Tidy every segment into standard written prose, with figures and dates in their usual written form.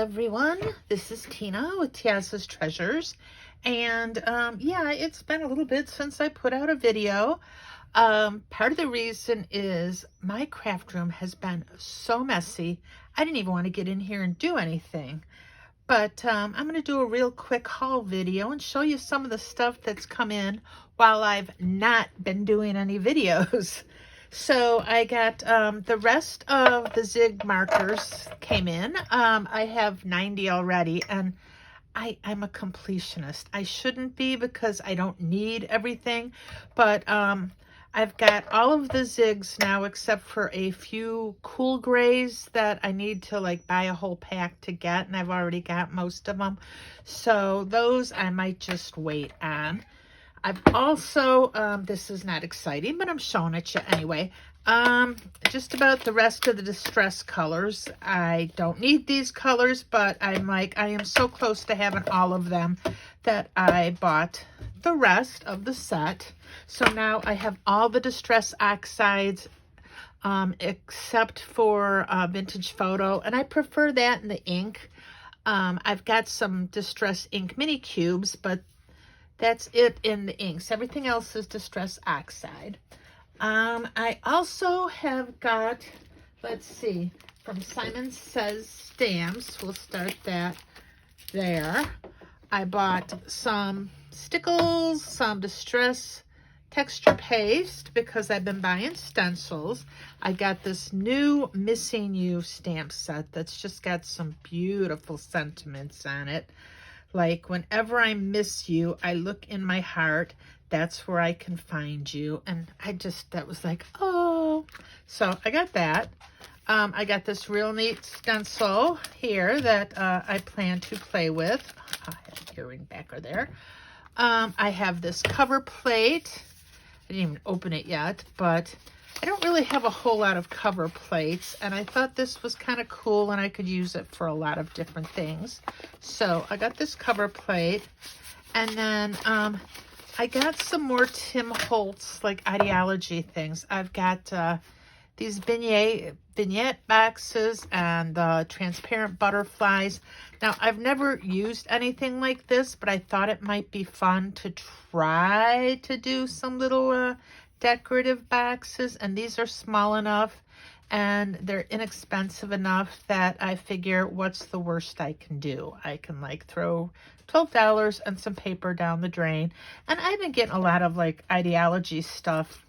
everyone, this is Tina with Tia's Treasures, and yeah, it's been a little bit since I put out a video. Part of the reason is my craft room has been so messy, I didn't even want to get in here and do anything. But I'm going to do a real quick haul video and show you some of the stuff that's come in while I've not been doing any videos. So I got the rest of the Zig Markers came in. I have 90 already, and I'm a completionist. I shouldn't be because I don't need everything, but I've got all of the Zigs now except for a few cool grays that I need to like buy a whole pack to get, and I've already got most of them. So those I might just wait on. I've also, this is not exciting, but I'm showing it to you anyway. Just about the rest of the distress colors. I don't need these colors, but I am so close to having all of them that I bought the rest of the set. So now I have all the distress oxides, except for vintage photo, and I prefer that in the ink. I've got some distress ink mini cubes, but that's it in the inks. Everything else is distress oxide. I also have got, let's see, from Simon Says Stamps. We'll start that there. I bought some stickles, some distress texture paste because I've been buying stencils. I got this new Missing You stamp set that's just got some beautiful sentiments on it. Like, whenever I miss you, I look in my heart. That's where I can find you. And that was like, oh. So I got that. I got this real neat stencil here that I plan to play with. I have an earring backer there. I have this cover plate. I didn't even open it yet, but I don't really have a whole lot of cover plates, and I thought this was kind of cool and I could use it for a lot of different things. So I got this cover plate, and then I got some more Tim Holtz like ideology things. I've got these vignette boxes and the transparent butterflies. Now, I've never used anything like this, but I thought it might be fun to try to do some little decorative boxes, and these are small enough and they're inexpensive enough that I figure, what's the worst I can do? I can like throw $12 and some paper down the drain. And I've been getting a lot of like ideology stuff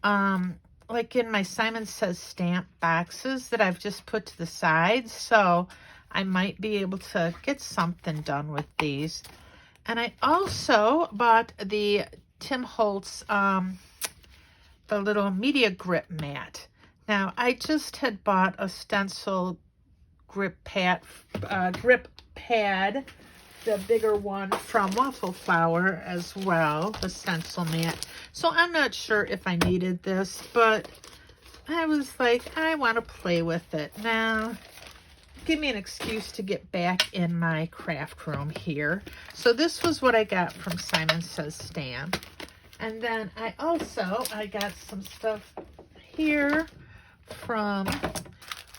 like in my Simon Says stamp boxes that I've just put to the side, so I might be able to get something done with these. And I also bought the Tim Holtz the little media grip mat. Now, I just had bought a stencil grip pad, the bigger one from Waffle Flower as well, the stencil mat. So I'm not sure if I needed this, but I was like, I want to play with it. Now, give me an excuse to get back in my craft room here. So this was what I got from Simon Says Stamp. And then I got some stuff here from,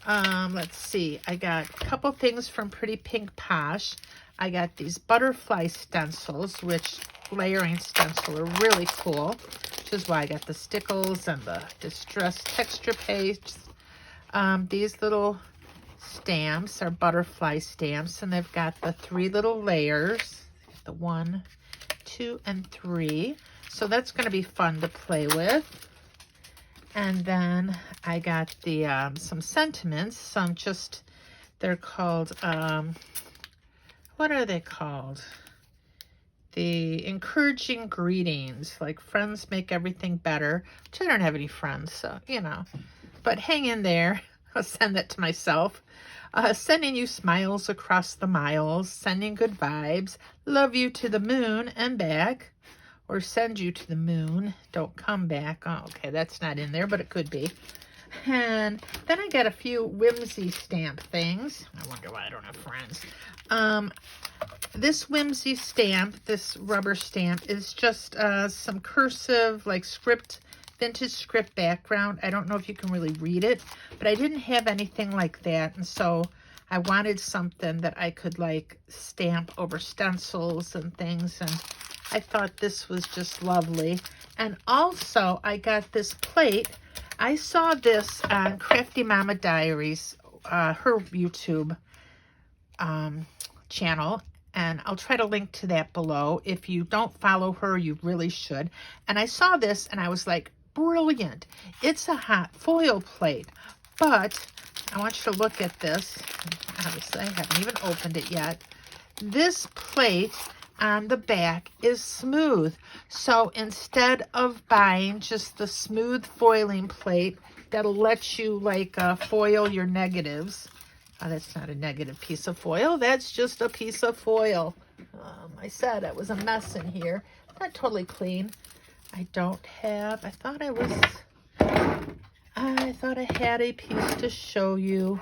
let's see, I got a couple things from Pretty Pink Posh. I got these butterfly stencils, which layering stencil are really cool, which is why I got the stickles and the distress texture paste. These little stamps are butterfly stamps, and they've got the 3 little layers, the 1, 2, and 3. So that's going to be fun to play with. And then I got the some sentiments, they're called, what are they called? The encouraging greetings, like friends make everything better, which I don't have any friends, so, you know, but hang in there. I'll send that to myself. Sending you smiles across the miles, sending good vibes, love you to the moon and back, or send you to the moon, don't come back. Oh, okay, that's not in there, but it could be. And then I got a few whimsy stamp things. I wonder why I don't have friends. This whimsy stamp, this rubber stamp, is just some cursive, like vintage script background. I don't know if you can really read it, but I didn't have anything like that, and so I wanted something that I could like stamp over stencils and things, and I thought this was just lovely. And also I got this plate. I saw this on Crafty Mama Diaries, her YouTube channel, and I'll try to link to that below. If you don't follow her, you really should. And I saw this and I was like, brilliant. It's a hot foil plate, but I want you to look at this. Obviously, I haven't even opened it yet. This plate on the back is smooth. So instead of buying just the smooth foiling plate that'll let you like foil your negatives. Oh, that's not a negative piece of foil. That's just a piece of foil. I said it was a mess in here. Not totally clean. I don't have, I thought I had a piece to show you,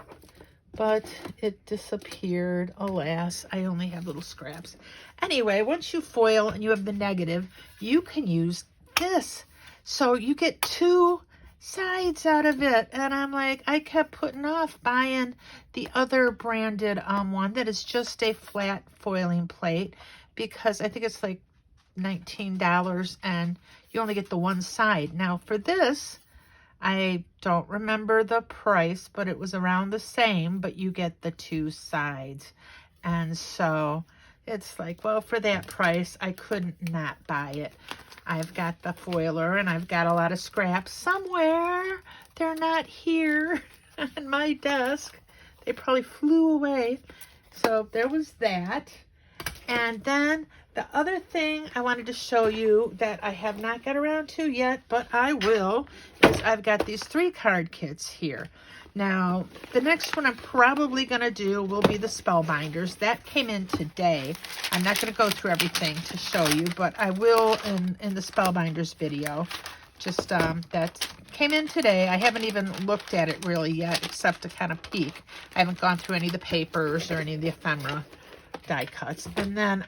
but it disappeared. Alas, I only have little scraps. Anyway, once you foil and you have the negative, you can use this. So you get two sides out of it. And I'm like, I kept putting off buying the other branded one that is just a flat foiling plate, because I think it's like $19 and you only get the one side. Now for this, I don't remember the price, but it was around the same, but you get the two sides. And so it's like, well, for that price, I couldn't not buy it. I've got the foiler and I've got a lot of scraps somewhere. They're not here on my desk. They probably flew away. So there was that. And then the other thing I wanted to show you that I have not got around to yet, but I will, is I've got these 3 card kits here. Now, the next one I'm probably going to do will be the Spellbinders. That came in today. I'm not going to go through everything to show you, but I will in the Spellbinders video. Just that came in today. I haven't even looked at it really yet, except to kind of peek. I haven't gone through any of the papers or any of the ephemera die cuts. And then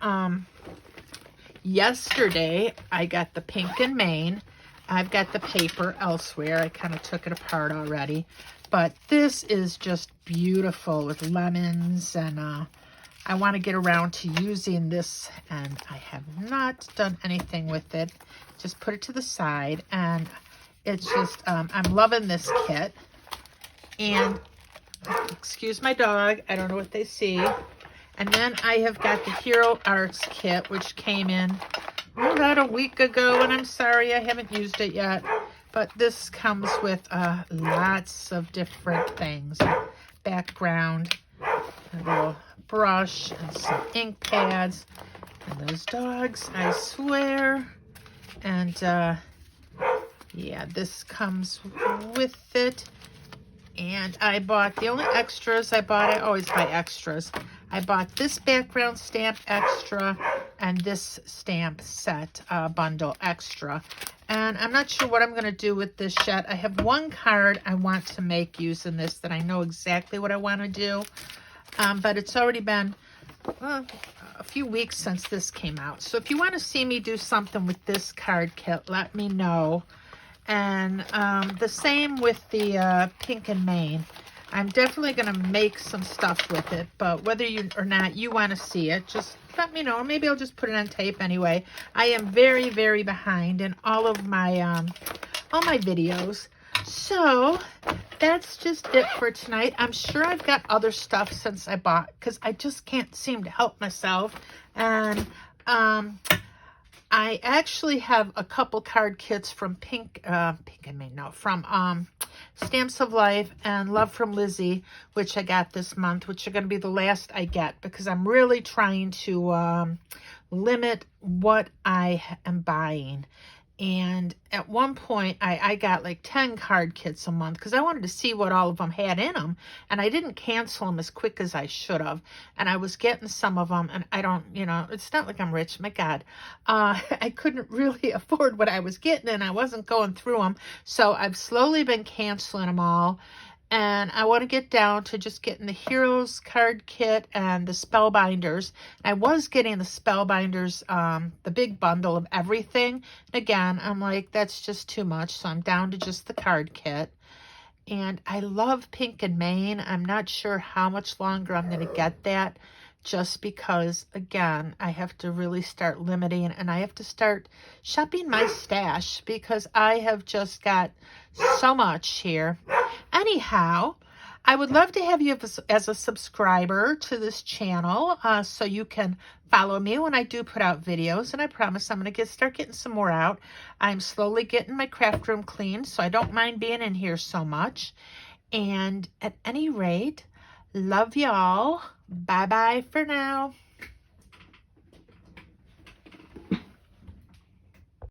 yesterday I got the Pink and Main. I've got the paper elsewhere. I kind of took it apart already, but this is just beautiful with lemons, and I want to get around to using this, and I have not done anything with it. Just put it to the side, and it's just I'm loving this kit. And excuse my dog, I don't know what they see. And then I have got the Hero Arts kit, which came in about a week ago, and I'm sorry I haven't used it yet. But this comes with lots of different things. Background, a little brush, and some ink pads. And those dogs, I swear. And yeah, this comes with it. And I bought, the only extras I bought, I always buy extras. I bought this background stamp extra and this stamp set bundle extra. And I'm not sure what I'm going to do with this yet. I have one card I want to make using this that I know exactly what I want to do. But it's already been a few weeks since this came out. So if you want to see me do something with this card kit, let me know. And the same with the Pink and Main. I'm definitely going to make some stuff with it, but whether you or not you want to see it, just let me know. Or maybe I'll just put it on tape anyway. I am very, very behind in all of my videos. So that's just it for tonight. I'm sure I've got other stuff since I bought, because I just can't seem to help myself. And I actually have a couple card kits from from Stamps of Life and Love from Lizzie, which I got this month, which are going to be the last I get, because I'm really trying to limit what I am buying. And at one point, I got like 10 card kits a month because I wanted to see what all of them had in them. And I didn't cancel them as quick as I should have. And I was getting some of them, and I don't, it's not like I'm rich. My God. I couldn't really afford what I was getting, and I wasn't going through them. So I've slowly been canceling them all. And I want to get down to just getting the Heroes card kit and the Spellbinders. I was getting the Spellbinders, the big bundle of everything. Again, I'm like, that's just too much. So I'm down to just the card kit. And I love pink and Maine. I'm not sure how much longer I'm going to get that, just because, again, I have to really start limiting, and I have to start shopping my stash because I have just got so much here. Anyhow, I would love to have you as a subscriber to this channel, so you can follow me when I do put out videos, and I promise I'm going to start getting some more out. I'm slowly getting my craft room clean, so I don't mind being in here so much. And at any rate, love y'all. Bye-bye for now.